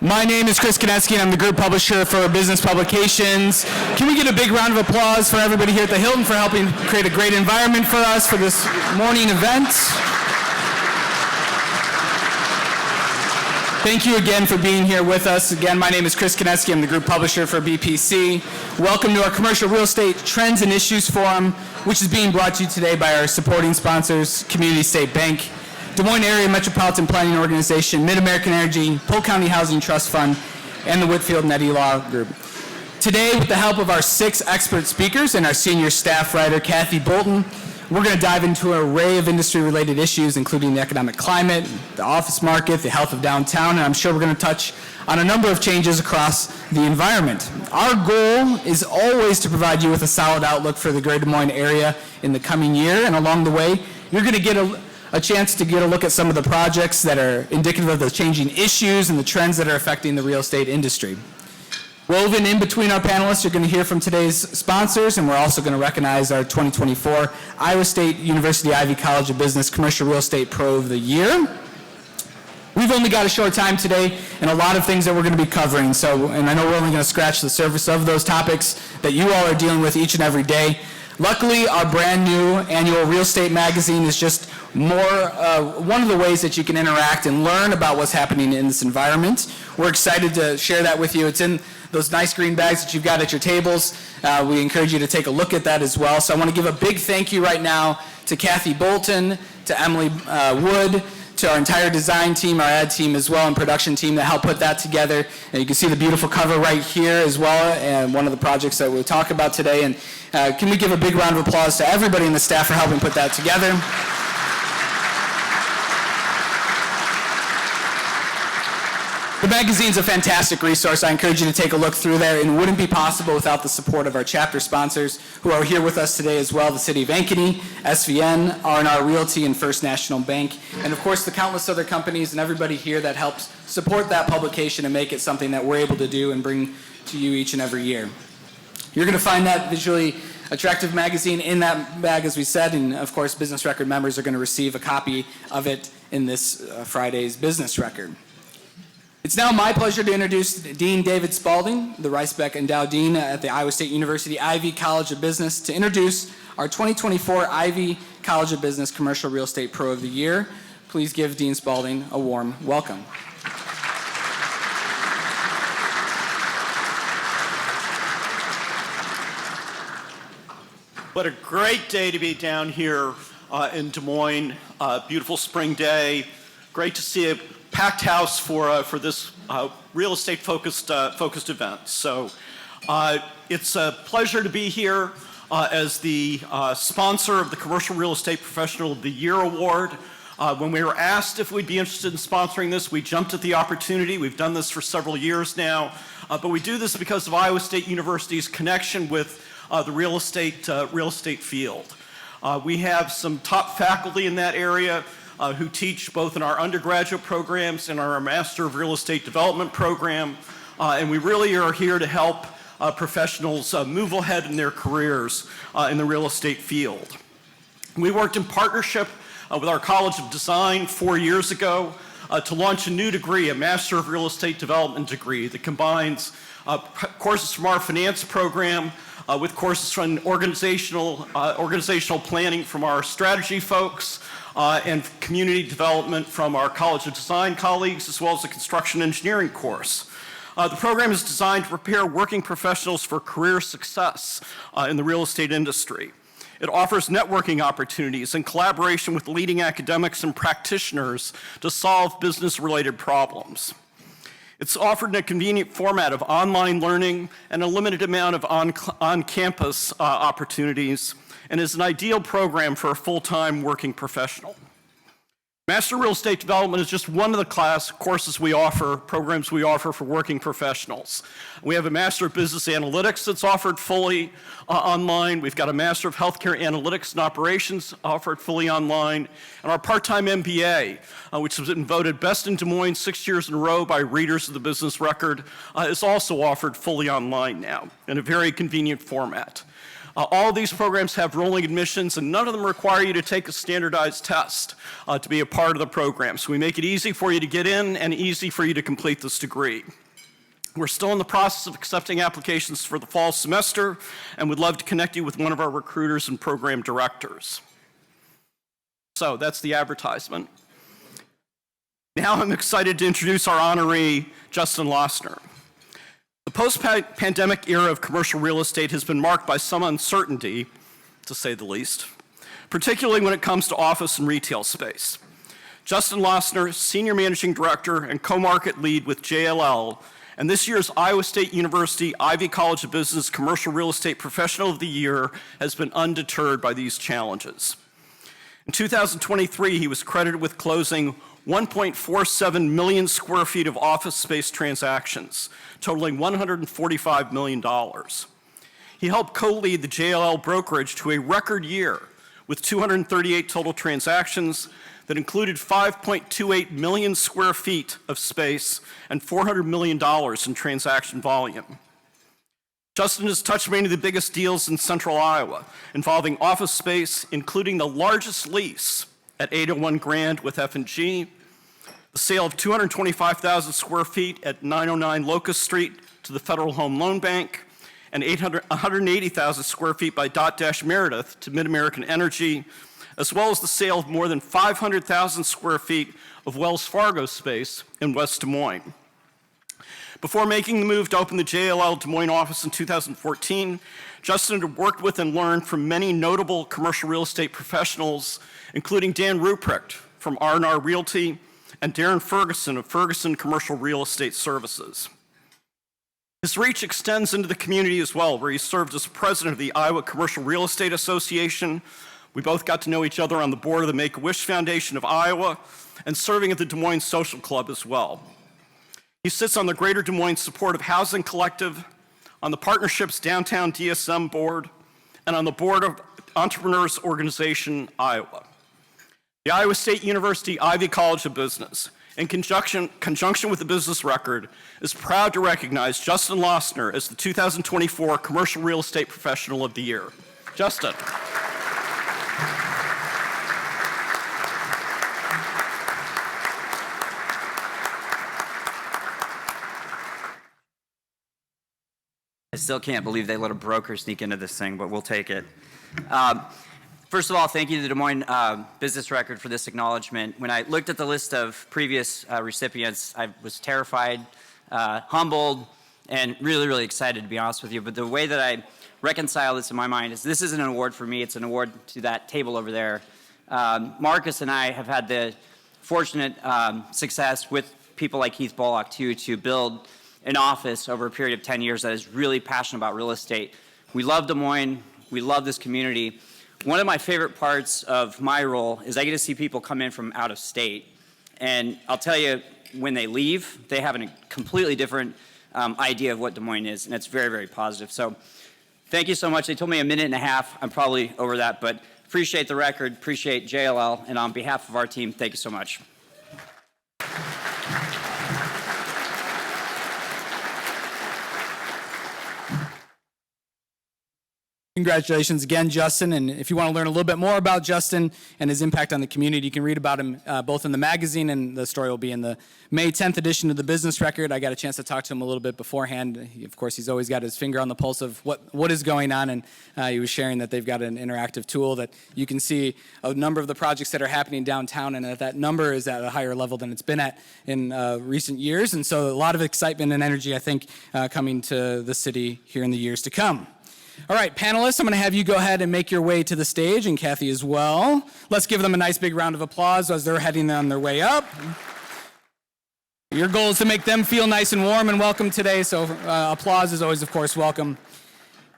My name is Chris Konetsky, and I'm the group publisher for Business Publications. Can we get a big round of applause for everybody here at the Hilton for helping create a great environment for us for this morning event? Thank you again for being here with us. Again, my name is Chris Konetsky. I'm the group publisher for BPC. Welcome to our Commercial Real Estate Trends and Issues Forum, which is being brought to you today by our supporting sponsors, Community State Bank, Des Moines Area Metropolitan Planning Organization, Mid-American Energy, Polk County Housing Trust Fund, and the Whitfield and Eddy Law Group. Today, with the help of our 6 expert speakers and our senior staff writer, Kathy Bolton, we're going to dive into an array of industry-related issues, including the economic climate, the office market, the health of downtown, and I'm sure we're going to touch on a number of changes across the environment. Our goal is always to provide you with a solid outlook for the Greater Des Moines area in the coming year, and along the way, you're going to get a chance to get a look at some of the projects that are indicative of the changing issues and the trends that are affecting the real estate industry. Woven in between our panelists, you're going to hear from today's sponsors, and we're also going to recognize our 2024 Iowa State University Ivy College of Business Commercial Real Estate Pro of the Year. We've only got a short time today and a lot of things that we're going to be covering, and I know we're only going to scratch the surface of those topics that you all are dealing with each and every day. Luckily, our brand new annual real estate magazine is just one of the ways that you can interact and learn about what's happening in this environment. We're excited to share that with you. It's in those nice green bags that you've got at your tables. We encourage you to take a look at that as well. So I want to give a big thank you right now to Kathy Bolton, to Emily Wood, to our entire design team, our ad team as well, and production team that helped put that together. And you can see the beautiful cover right here as well, and one of the projects that we'll talk about today. And can we give a big round of applause to everybody in the staff for helping put that together? The magazine's a fantastic resource. I encourage you to take a look through there, and it wouldn't be possible without the support of our chapter sponsors who are here with us today as well, the City of Ankeny, SVN, R&R Realty, and First National Bank, and of course the countless other companies and everybody here that helps support that publication and make it something that we're able to do and bring to you each and every year. You're going to find that visually attractive magazine in that bag, as we said, and of course Business Record members are going to receive a copy of it in this Friday's Business Record. It's now my pleasure to introduce Dean David Spalding, the Rice Beck Endowed Dean at the Iowa State University Ivy College of Business, to introduce our 2024 Ivy College of Business Commercial Real Estate Pro of the Year. Please give Dean Spalding a warm welcome. What a great day to be down here in Des Moines. Beautiful spring day. Great to see a packed house for this real estate focused event. So it's a pleasure to be here as the sponsor of the Commercial Real Estate Professional of the Year Award. When we were asked if we'd be interested in sponsoring this, we jumped at the opportunity. We've done this for several years now, but we do this because of Iowa State University's connection with the real estate field. We have some top faculty in that area who teach both in our undergraduate programs and our Master of Real Estate Development program, and we really are here to help professionals move ahead in their careers in the real estate field. We worked in partnership with our College of Design 4 years ago to launch a new degree, a Master of Real Estate Development degree that combines courses from our finance program with courses from organizational planning from our strategy folks, and community development from our College of Design colleagues, as well as a construction engineering course. The program is designed to prepare working professionals for career success in the real estate industry. It offers networking opportunities and collaboration with leading academics and practitioners to solve business-related problems. It's offered in a convenient format of online learning and a limited amount of on-campus opportunities, and is an ideal program for a full-time working professional. Master Real Estate Development is just one of the programs we offer for working professionals. We have a Master of Business Analytics that's offered fully online. We've got a Master of Healthcare Analytics and Operations offered fully online. And our part-time MBA, which has been voted best in Des Moines 6 years in a row by readers of the Business Record, is also offered fully online now in a very convenient format. All of these programs have rolling admissions, and none of them require you to take a standardized test to be a part of the program. So we make it easy for you to get in and easy for you to complete this degree. We're still in the process of accepting applications for the fall semester and would love to connect you with one of our recruiters and program directors. So that's the advertisement. Now I'm excited to introduce our honoree, Justin Losner. The post-pandemic era of commercial real estate has been marked by some uncertainty, to say the least, particularly when it comes to office and retail space. Justin Losner, Senior Managing Director and Co-Market Lead with JLL, and this year's Iowa State University Ivy College of Business Commercial Real Estate Professional of the Year, has been undeterred by these challenges. In 2023, he was credited with closing 1.47 million square feet of office space transactions, totaling $145 million. He helped co-lead the JLL brokerage to a record year with 238 total transactions that included 5.28 million square feet of space and $400 million in transaction volume. Justin has touched many of the biggest deals in central Iowa, involving office space, including the largest lease at 801 Grand with F&G, the sale of 225,000 square feet at 909 Locust Street to the Federal Home Loan Bank, and 180,000 square feet by Dotdash Meredith to Mid-American Energy, as well as the sale of more than 500,000 square feet of Wells Fargo space in West Des Moines. Before making the move to open the JLL Des Moines office in 2014, Justin had worked with and learned from many notable commercial real estate professionals, including Dan Ruprecht from R&R Realty and Darren Ferguson of Ferguson Commercial Real Estate Services. His reach extends into the community as well, where he served as president of the Iowa Commercial Real Estate Association. We both got to know each other on the board of the Make-A-Wish Foundation of Iowa and serving at the Des Moines Social Club as well. He sits on the Greater Des Moines Supportive Housing Collective, on the partnership's Downtown DSM board, and on the board of Entrepreneurs Organization Iowa. The Iowa State University Ivy College of Business, in conjunction with the Business Record, is proud to recognize Justin Losner as the 2024 Commercial Real Estate Professional of the Year. Justin. I still can't believe they let a broker sneak into this thing, but we'll take it. First of all, thank you to the Des Moines Business Record for this acknowledgement. When I looked at the list of previous recipients, I was terrified, humbled, and really, really excited, to be honest with you. But the way that I reconcile this in my mind is this isn't an award for me, it's an award to that table over there. Marcus and I have had the fortunate success with people like Keith Bullock to build an office over a period of 10 years that is really passionate about real estate. We love Des Moines, we love this community. One of my favorite parts of my role is I get to see people come in from out of state. And I'll tell you, when they leave, they have a completely different idea of what Des Moines is, and it's very, very positive. So thank you so much. They told me a minute and a half. I'm probably over that, but appreciate the record, appreciate JLL, and on behalf of our team, thank you so much. Congratulations again, Justin. And if you want to learn a little bit more about Justin and his impact on the community, you can read about him both in the magazine, and the story will be in the May 10th edition of the Business Record. I got a chance to talk to him a little bit beforehand. Of course, he's always got his finger on the pulse of what is going on, and he was sharing that they've got an interactive tool that you can see a number of the projects that are happening downtown, and that number is at a higher level than it's been at in recent years. And so a lot of excitement and energy, I think, coming to the city here in the years to come. All right, panelists, I'm going to have you go ahead and make your way to the stage, and Kathy as well. Let's give them a nice big round of applause as they're heading on their way up. Your goal is to make them feel nice and warm and welcome today, so applause is always, of course, welcome.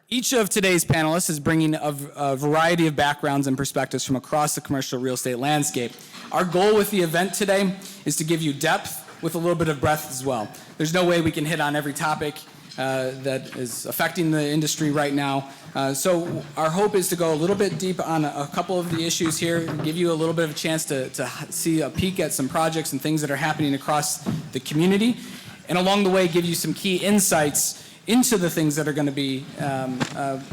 Each of today's panelists is bringing a variety of backgrounds and perspectives from across the commercial real estate landscape. Our goal with the event today is to give you depth with a little bit of breadth as well. There's no way we can hit on every topic that is affecting the industry right now. So our hope is to go a little bit deep on a couple of the issues here, give you a little bit of a chance to see a peek at some projects and things that are happening across the community, and along the way give you some key insights into the things that are going to be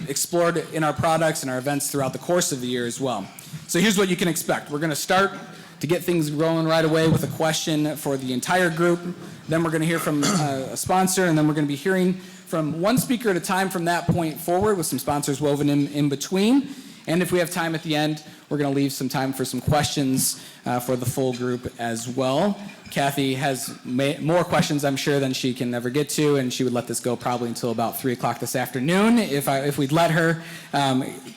explored in our products and our events throughout the course of the year as well. So here's what you can expect. We're going to start to get things rolling right away with a question for the entire group. Then we're going to hear from a sponsor, and then we're going to be hearing from one speaker at a time from that point forward with some sponsors woven in between. And if we have time at the end, we're going to leave some time for some questions for the full group as well. Kathy has more questions, I'm sure, than she can ever get to, and she would let this go probably until about 3 o'clock this afternoon if we'd let her.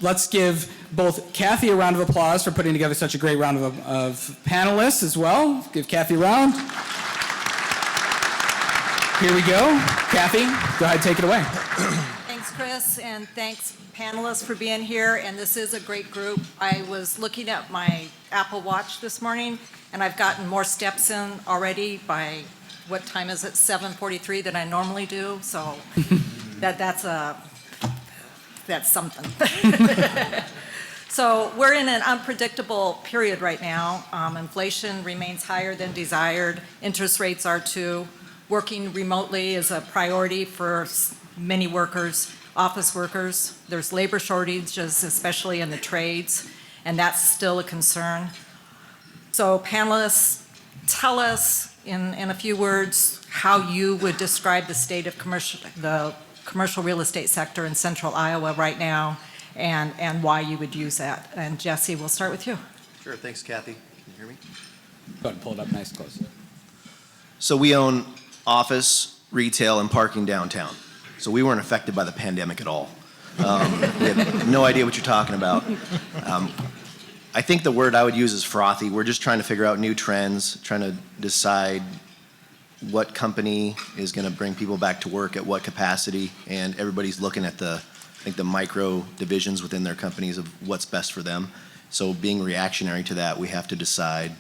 Let's give both Kathy a round of applause for putting together such a great round of panelists as well. Give Kathy a round. Here we go. Kathy, go ahead, take it away. Thanks, Chris, and thanks, panelists, for being here. And this is a great group. I was looking at my Apple Watch this morning, and I've gotten more steps in already by, what time is it, 7:43 than I normally do. So that's something. So we're in an unpredictable period right now. Inflation remains higher than desired. Interest rates are too. Working remotely is a priority for many workers, office workers. There's labor shortages, especially in the trades, and that's still a concern. So panelists, tell us in a few words how you would describe the state of the commercial real estate sector in central Iowa right now, and why you would use that. And Jesse, we'll start with you. Sure, thanks, Kathy. Can you hear me? Go ahead and pull it up nice close. So we own office, retail, and parking downtown. So we weren't affected by the pandemic at all. We have no idea what you're talking about. I think the word I would use is frothy. We're just trying to figure out new trends, trying to decide what company is going to bring people back to work at what capacity, and everybody's looking at the micro divisions within their companies of what's best for them. So being reactionary to that, we have to decide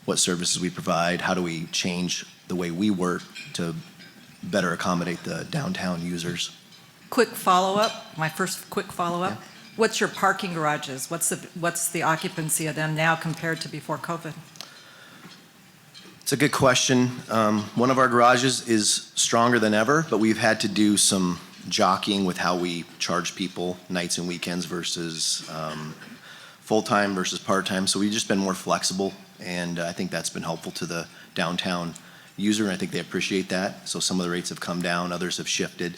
what services we provide, how do we change the way we work to better accommodate the downtown users. Quick follow-up, my first quick follow-up. Yeah. What's your parking garages? What's the occupancy of them now compared to before COVID? It's a good question. One of our garages is stronger than ever, but we've had to do some jockeying with how we charge people nights and weekends versus full-time versus part-time. So we've just been more flexible, and I think that's been helpful to the downtown user, and I think they appreciate that. So some of the rates have come down, others have shifted.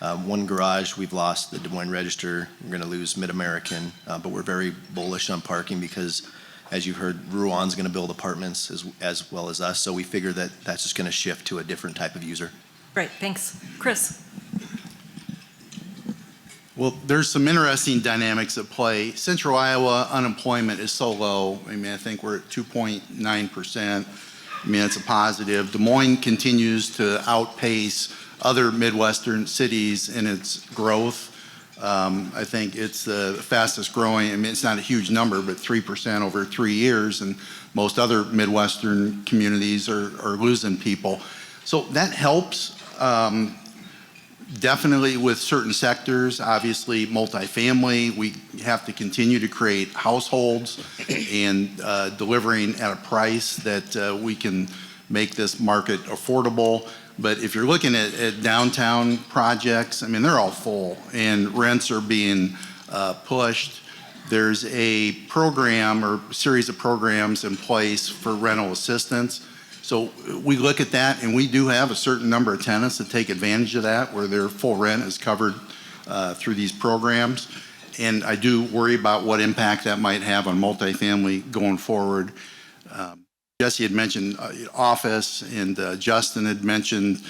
One garage, we've lost the Des Moines Register. We're going to lose Mid-American, but we're very bullish on parking because, as you've heard, Ruan's going to build apartments as well as us. So we figure that that's just going to shift to a different type of user. Great, thanks. Chris? Well, there's some interesting dynamics at play. Central Iowa unemployment is so low. I mean, I think we're at 2.9%. I mean, it's a positive. Des Moines continues to outpace other Midwestern cities in its growth. I think it's the fastest growing. I mean, it's not a huge number, but 3% over 3 years, and most other Midwestern communities are losing people. So that helps. Definitely with certain sectors, obviously multifamily, we have to continue to create households and delivering at a price that we can make this market affordable. But if you're looking at downtown projects, I mean, they're all full and rents are being pushed. There's a program or series of programs in place for rental assistance. So we look at that, and we do have a certain number of tenants that take advantage of that, where their full rent is covered through these programs. And I do worry about what impact that might have on multifamily going forward. Jesse had mentioned office, and Justin had mentioned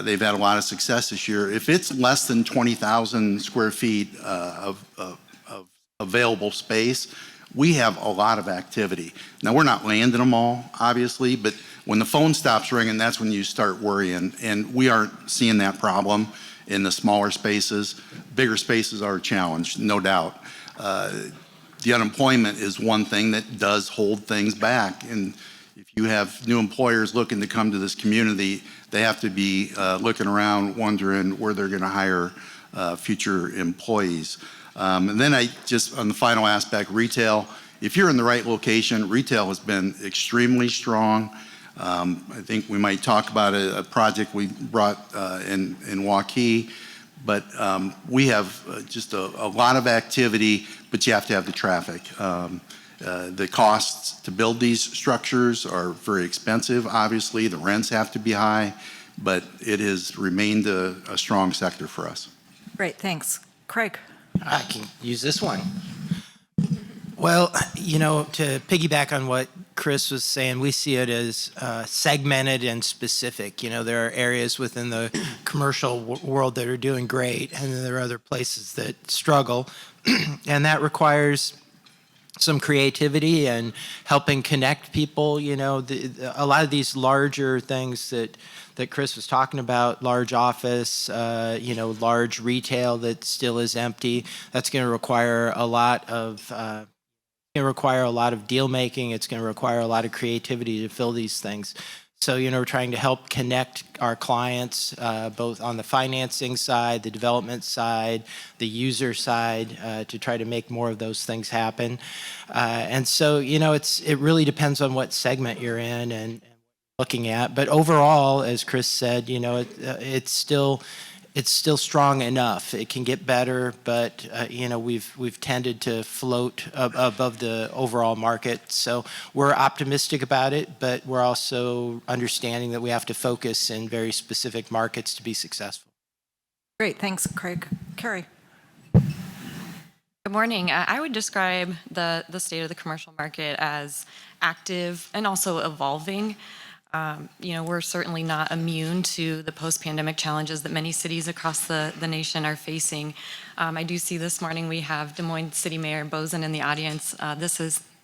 they've had a lot of success this year. If it's less than 20,000 square feet of available space, we have a lot of activity. Now, we're not landing them all, obviously, but when the phone stops ringing, that's when you start worrying. And we aren't seeing that problem in the smaller spaces. Bigger spaces are a challenge, no doubt. The unemployment is one thing that does hold things back. And if you have new employers looking to come to this community, they have to be looking around, wondering where they're going to hire future employees. And then on the final aspect, retail, if you're in the right location, retail has been extremely strong. I think we might talk about a project we brought in Waukee, but we have just a lot of activity, but you have to have the traffic. The costs to build these structures are very expensive, obviously. The rents have to be high, but it has remained a strong sector for us. Great, thanks. Craig? I can use this one. Well, to piggyback on what Chris was saying, we see it as segmented and specific. There are areas within the commercial world that are doing great, and then there are other places that struggle. And that requires some creativity and helping connect people. A lot of these larger things that Chris was talking about, large office, large retail that still is empty, that's going to require a lot of deal making. It's going to require a lot of creativity to fill these things. So, we're trying to help connect our clients, both on the financing side, the development side, the user side, to try to make more of those things happen. And so, it really depends on what segment you're in and looking at. But overall, as Chris said, it's still strong enough. It can get better, but we've tended to float above the overall market. So we're optimistic about it, but we're also understanding that we have to focus in very specific markets to be successful. Great, thanks, Craig. Carrie? Good morning. I would describe the state of the commercial market as active and also evolving. We're certainly not immune to the post-pandemic challenges that many cities across the nation are facing. I do see this morning we have Des Moines City Mayor Bozen in the audience.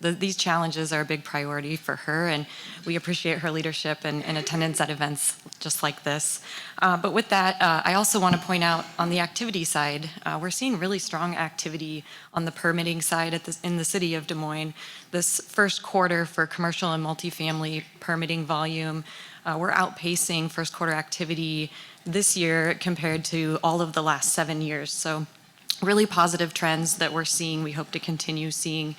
These challenges are a big priority for her, and we appreciate her leadership and attendance at events just like this. But with that, I also want to point out on the activity side, we're seeing really strong activity on the permitting side in the city of Des Moines. This first quarter for commercial and multifamily permitting volume, we're outpacing first quarter activity this year compared to all of the last 7 years. So really positive trends that we're seeing, we hope to continue seeing.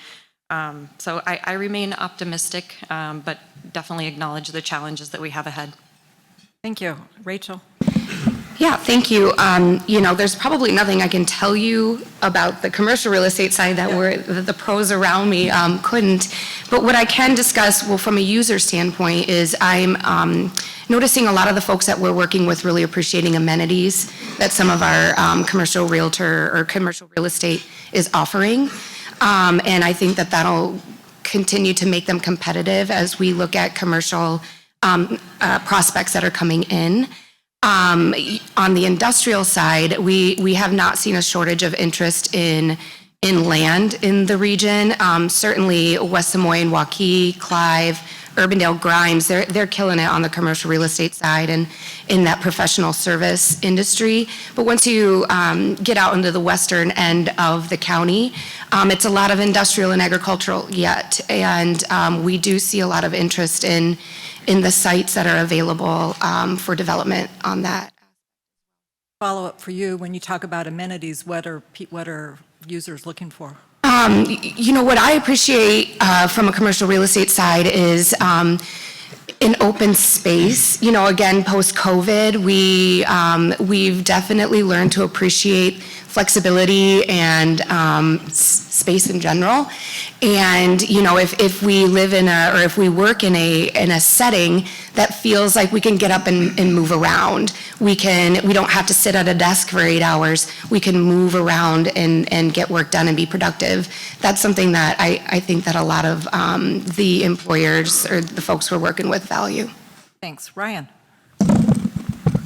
So I remain optimistic, but definitely acknowledge the challenges that we have ahead. Thank you. Rachel? Yeah, thank you. There's probably nothing I can tell you about the commercial real estate side that the pros around me couldn't. But what I can discuss, from a user standpoint, is I'm noticing a lot of the folks that we're working with really appreciating amenities that some of our commercial realtor or commercial real estate is offering. And I think that'll continue to make them competitive as we look at commercial prospects that are coming in. On the industrial side, we have not seen a shortage of interest in land in the region. Certainly West Des Moines, Waukee, Clive, Urbandale, Grimes, they're killing it on the commercial real estate side and in that professional service industry. But once you get out into the western end of the county, it's a lot of industrial and agricultural yet. And we do see a lot of interest in the sites that are available for development on that. Follow-up for you, when you talk about amenities, what are users looking for? What I appreciate from a commercial real estate side is an open space. Again, post-COVID, we've definitely learned to appreciate flexibility and space in general. And if we live if we work in a setting that feels like we can get up and move around, we don't have to sit at a desk for 8 hours. We can move around and get work done and be productive. That's something that I think that a lot of the employers or the folks we're working with value. Thanks. Ryan?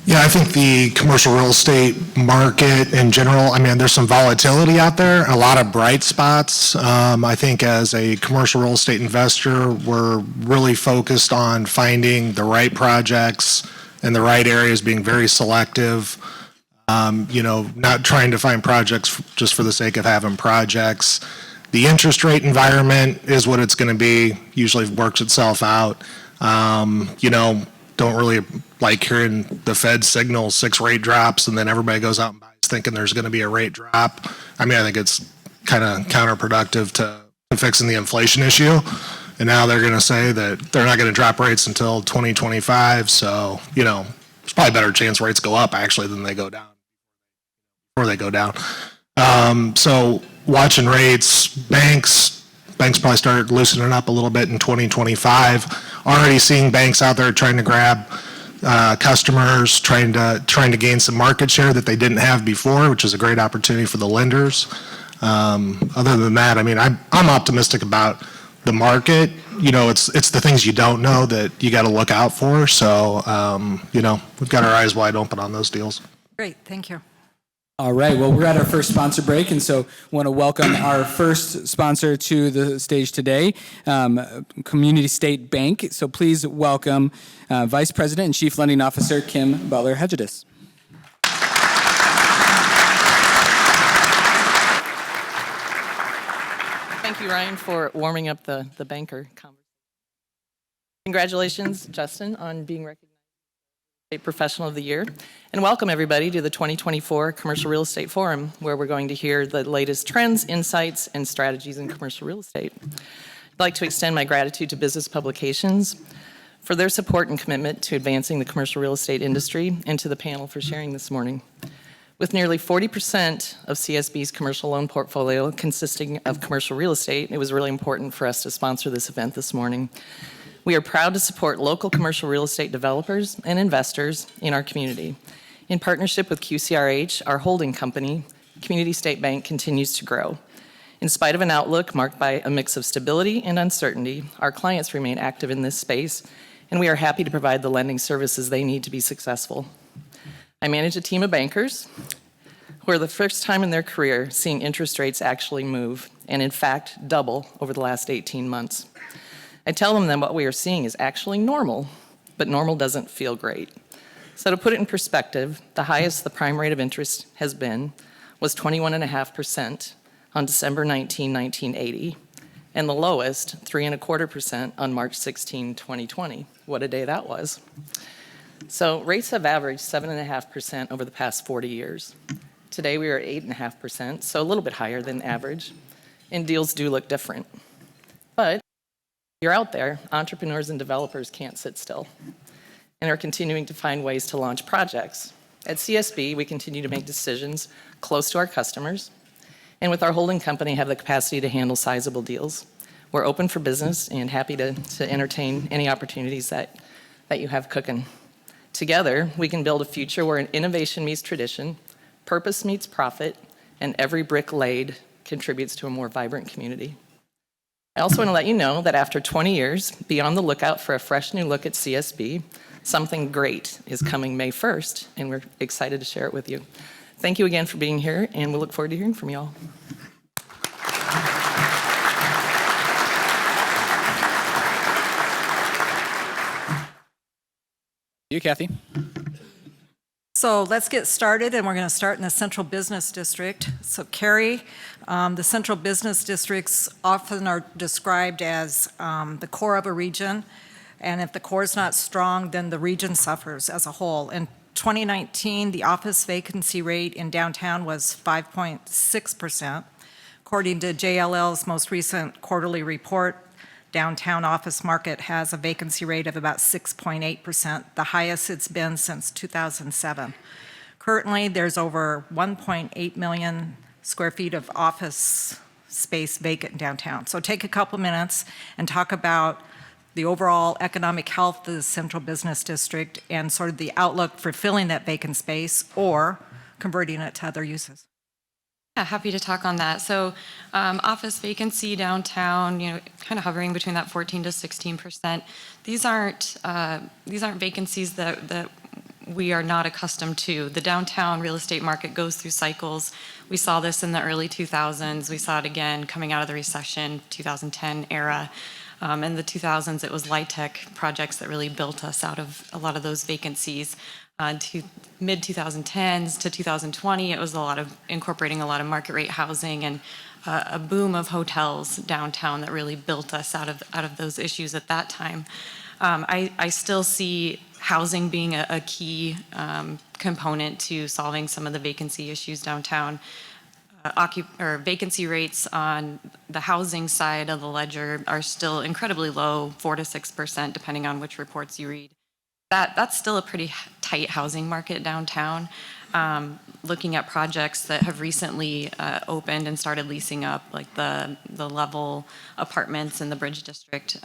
Yeah, I think the commercial real estate market in general, there's some volatility out there, a lot of bright spots. I think as a commercial real estate investor, we're really focused on finding the right projects in the right areas, being very selective, not trying to find projects just for the sake of having projects. The interest rate environment is what it's going to be, usually works itself out. Don't really like hearing the Fed signal 6 rate drops and then everybody goes out and buys thinking there's going to be a rate drop. I think it's kind of counterproductive to fixing the inflation issue. And now they're going to say that they're not going to drop rates until 2025. So, there's probably a better chance rates go up actually than they go down. Or they go down. So watching rates, banks probably start loosening up a little bit in 2025. Already seeing banks out there trying to grab customers, trying to gain some market share that they didn't have before, which is a great opportunity for the lenders. Other than that, I'm optimistic about the market. It's the things you don't know that you got to look out for. So, we've got our eyes wide open on those deals. Great, thank you. All right, well, we're at our first sponsor break, and so want to welcome our first sponsor to the stage today, Community State Bank. So please welcome Vice President and Chief Lending Officer Kim Butler-Hedges. Thank you, Ryan, for warming up the banker conversation. Congratulations, Justin, on being recognized as State Professional of the Year. And welcome, everybody, to the 2024 Commercial Real Estate Forum, where we're going to hear the latest trends, insights, and strategies in commercial real estate. I'd like to extend my gratitude to Business Publications for their support and commitment to advancing the commercial real estate industry, and to the panel for sharing this morning. With nearly 40% of CSB's commercial loan portfolio consisting of commercial real estate, it was really important for us to sponsor this event this morning. We are proud to support local commercial real estate developers and investors in our community. In partnership with QCRH, our holding company, Community State Bank continues to grow. In spite of an outlook marked by a mix of stability and uncertainty, our clients remain active in this space, and we are happy to provide the lending services they need to be successful. I manage a team of bankers who are the first time in their career seeing interest rates actually move, and in fact, double over the last 18 months. I tell them that what we are seeing is actually normal, but normal doesn't feel great. So to put it in perspective, the highest the prime rate of interest has been was 21.5% on December 19, 1980, and the lowest, 3.25% on March 16, 2020. What a day that was. So rates have averaged 7.5% over the past 40 years. Today we are at 8.5%, so a little bit higher than average, and deals do look different. But if you're out there, entrepreneurs and developers can't sit still, and are continuing to find ways to launch projects. At CSB, we continue to make decisions close to our customers, and with our holding company have the capacity to handle sizable deals. We're open for business and happy to entertain any opportunities that you have cooking. Together, we can build a future where innovation meets tradition, purpose meets profit, and every brick laid contributes to a more vibrant community. I also want to let you know that after 20 years, be on the lookout for a fresh new look at CSB. Something great is coming May 1st, and we're excited to share it with you. Thank you again for being here, and we look forward to hearing from you all. You, Kathy. So let's get started, and we're going to start in the Central Business District. So Carrie, the Central Business Districts often are described as the core of a region, and if the core is not strong, then the region suffers as a whole. In 2019, the office vacancy rate in downtown was 5.6%. According to JLL's most recent quarterly report, downtown office market has a vacancy rate of about 6.8%, the highest it's been since 2007. Currently, there's over 1.8 million square feet of office space vacant downtown. So take a couple minutes and talk about the overall economic health of the Central Business District and sort of the outlook for filling that vacant space or converting it to other uses. Yeah, happy to talk on that. So office vacancy downtown, kind of hovering between that 14 to 16%. These aren't vacancies that we are not accustomed to. The downtown real estate market goes through cycles. We saw this in the early 2000s. We saw it again coming out of the recession, 2010 era. In the 2000s, it was LIHTC projects that really built us out of a lot of those vacancies. To mid-2010s to 2020, it was a lot of incorporating a lot of market rate housing and a boom of hotels downtown that really built us out of those issues at that time. I still see housing being a key component to solving some of the vacancy issues downtown. vacancy rates on the housing side of the ledger are still incredibly low, 4 to 6%, depending on which reports you read. That's still a pretty tight housing market downtown. Looking at projects that have recently opened and started leasing up, like the level apartments in the Bridge District,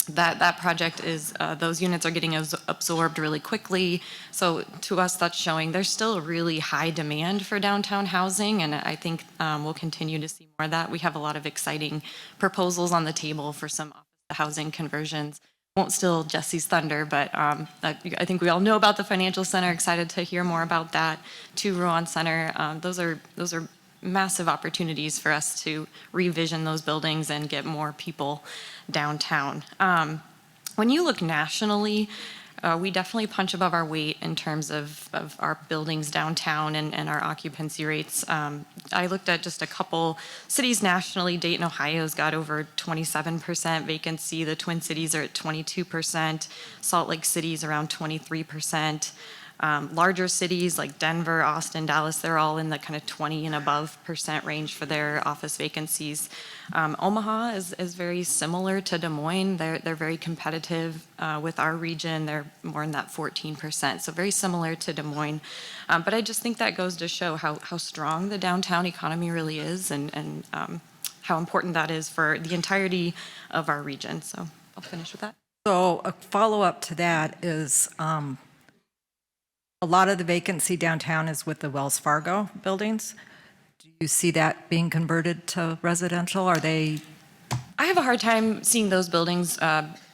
that project is, those units are getting absorbed really quickly. So to us, that's showing there's still a really high demand for downtown housing, and I think we'll continue to see more of that. We have a lot of exciting proposals on the table for some housing conversions. Won't steal Jesse's thunder, but I think we all know about the Financial Center. Excited to hear more about that. 2 Rouen Center. Those are massive opportunities for us to revision those buildings and get more people downtown. When you look nationally, we definitely punch above our weight in terms of our buildings downtown and our occupancy rates. I looked at just a couple cities nationally. Dayton, Ohio's got over 27% vacancy. The Twin Cities are at 22%. Salt Lake City's around 23%. Larger cities like Denver, Austin, Dallas, they're all in the kind of 20 and above % range for their office vacancies. Omaha is very similar to Des Moines. They're very competitive with our region. They're more in that 14%, so very similar to Des Moines. But I just think that goes to show how strong the downtown economy really is and how important that is for the entirety of our region. So I'll finish with that. So a follow-up to that is a lot of the vacancy downtown is with the Wells Fargo buildings. Do you see that being converted to residential? Are they? I have a hard time seeing those buildings,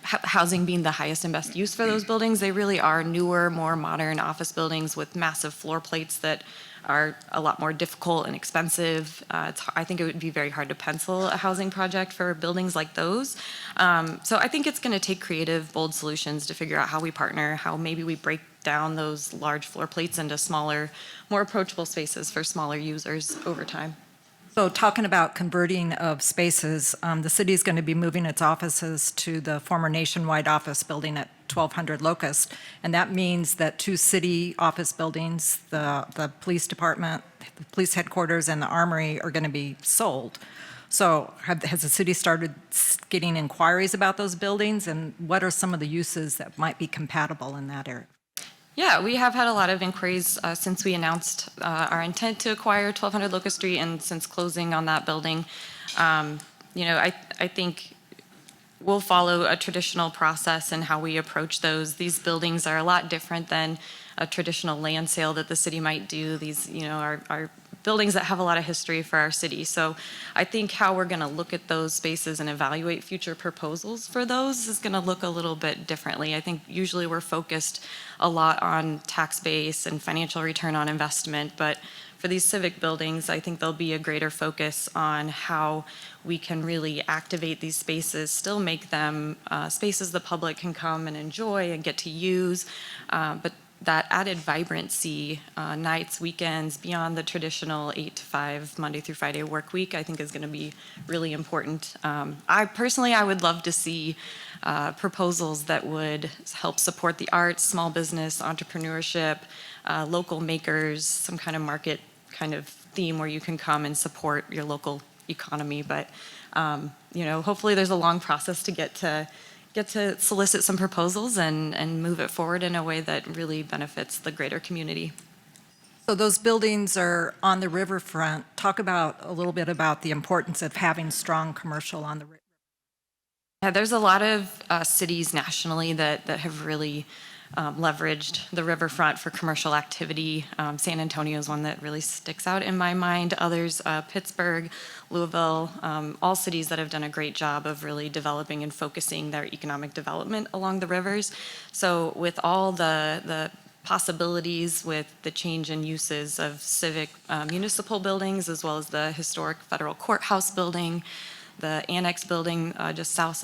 housing being the highest and best use for those buildings. They really are newer, more modern office buildings with massive floor plates that are a lot more difficult and expensive. I think it would be very hard to pencil a housing project for buildings like those. So I think it's going to take creative, bold solutions to figure out how we partner, how maybe we break down those large floor plates into smaller, more approachable spaces for smaller users over time. So talking about converting of spaces, the city is going to be moving its offices to the former Nationwide office building at 1200 Locust, and that means that 2 city office buildings, the police department, the police headquarters, and the armory are going to be sold. So has the city started getting inquiries about those buildings, and what are some of the uses that might be compatible in that area? Yeah, we have had a lot of inquiries since we announced our intent to acquire 1200 Locust Street and since closing on that building. I think we'll follow a traditional process in how we approach those. These buildings are a lot different than a traditional land sale that the city might do. These, are buildings that have a lot of history for our city. So I think how we're going to look at those spaces and evaluate future proposals for those is going to look a little bit differently. I think usually we're focused a lot on tax base and financial return on investment, but for these civic buildings, I think there'll be a greater focus on how we can really activate these spaces, still make them spaces the public can come and enjoy and get to use, but that added vibrancy, nights, weekends, beyond the traditional 8 to 5 Monday through Friday work week, I think is going to be really important. I would love to see proposals that would help support the arts, small business, entrepreneurship, local makers, some kind of market kind of theme where you can come and support your local economy. But, hopefully there's a long process to get to solicit some proposals and move it forward in a way that really benefits the greater community. So those buildings are on the riverfront. Talk about a little bit about the importance of having strong commercial on the river. Yeah, there's a lot of cities nationally that have really leveraged the riverfront for commercial activity. San Antonio is one that really sticks out in my mind. Others, Pittsburgh, Louisville, all cities that have done a great job of really developing and focusing their economic development along the rivers. So with all the possibilities with the change in uses of civic municipal buildings, as well as the historic federal courthouse building, the annex building just south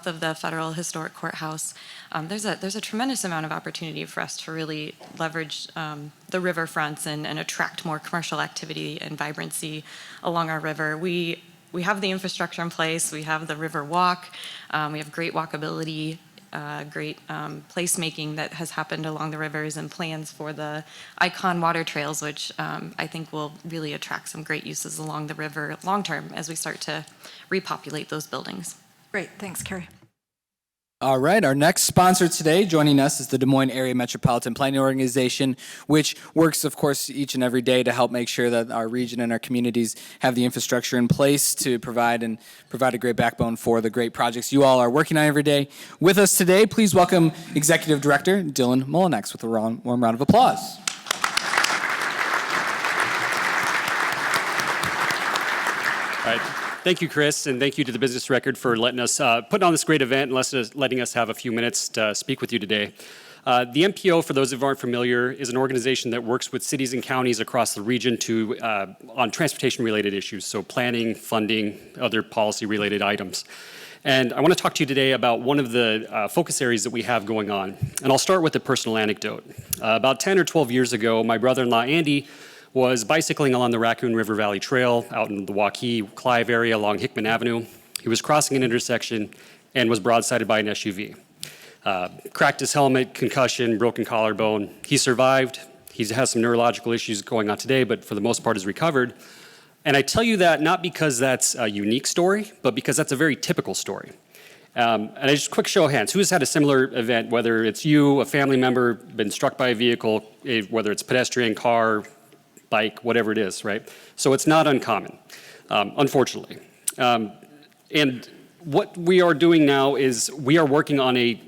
of the federal historic courthouse, there's a tremendous amount of opportunity for us to really leverage the riverfronts and attract more commercial activity and vibrancy along our river. We have the infrastructure in place. We have the river walk. We have great walkability great placemaking that has happened along the rivers and plans for the Icon water trails, which I think will really attract some great uses along the river long-term as we start to repopulate those buildings. Great, thanks, Carrie. All right, our next sponsor today joining us is the Des Moines Area Metropolitan Planning Organization, which works, of course, each and every day to help make sure that our region and our communities have the infrastructure in place to provide a great backbone for the great projects you all are working on every day. With us today, please welcome Executive Director Dylan Mullinex with a warm round of applause. All right. Thank you, Chris, and thank you to the Business Record for letting us put on this great event and letting us have a few minutes to speak with you today. The MPO, for those who aren't familiar, is an organization that works with cities and counties across the region on transportation-related issues, so planning, funding, other policy-related items. And I want to talk to you today about one of the focus areas that we have going on. And I'll start with a personal anecdote. About 10 or 12 years ago, my brother-in-law, Andy, was bicycling along the Raccoon River Valley Trail out in the Waukee, Clive area along Hickman Avenue. He was crossing an intersection and was broadsided by an SUV. Cracked his helmet, concussion, broken collarbone. He survived. He has some neurological issues going on today, but for the most part has recovered. And I tell you that not because that's a unique story, but because that's a very typical story. And I just quick show of hands. Who has had a similar event, whether it's you, a family member, been struck by a vehicle, whether it's pedestrian, car, bike, whatever it is, right? So it's not uncommon, unfortunately. And what we are doing now is we are working on a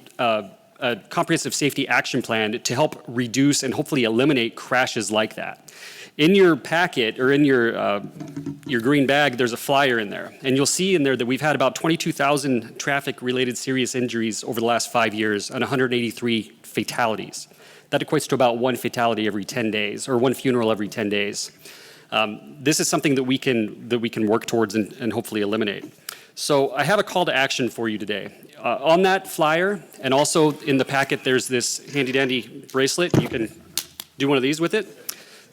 comprehensive safety action plan to help reduce and hopefully eliminate crashes like that. In your packet or in your green bag, there's a flyer in there. And you'll see in there that we've had about 22,000 traffic-related serious injuries over the last 5 years and 183 fatalities. That equates to about one fatality every 10 days, or one funeral every 10 days. This is something that we can work towards and hopefully eliminate. So I have a call to action for you today. On that flyer, and also in the packet, there's this handy-dandy bracelet. You can do one of these with it.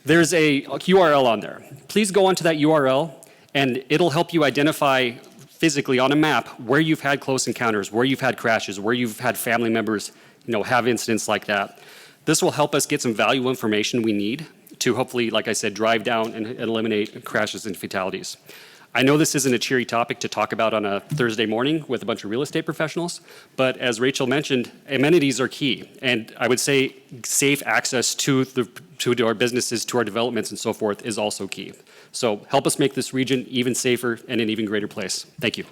There's a URL on there. Please go onto that URL, and it'll help you identify physically on a map where you've had close encounters, where you've had crashes, where you've had family members, have incidents like that. This will help us get some valuable information we need to hopefully, like I said, drive down and eliminate crashes and fatalities. I know this isn't a cheery topic to talk about on a Thursday morning with a bunch of real estate professionals, but as Rachel mentioned, amenities are key. And I would say safe access to our businesses, to our developments and so forth is also key. So help us make this region even safer and an even greater place. Thank you.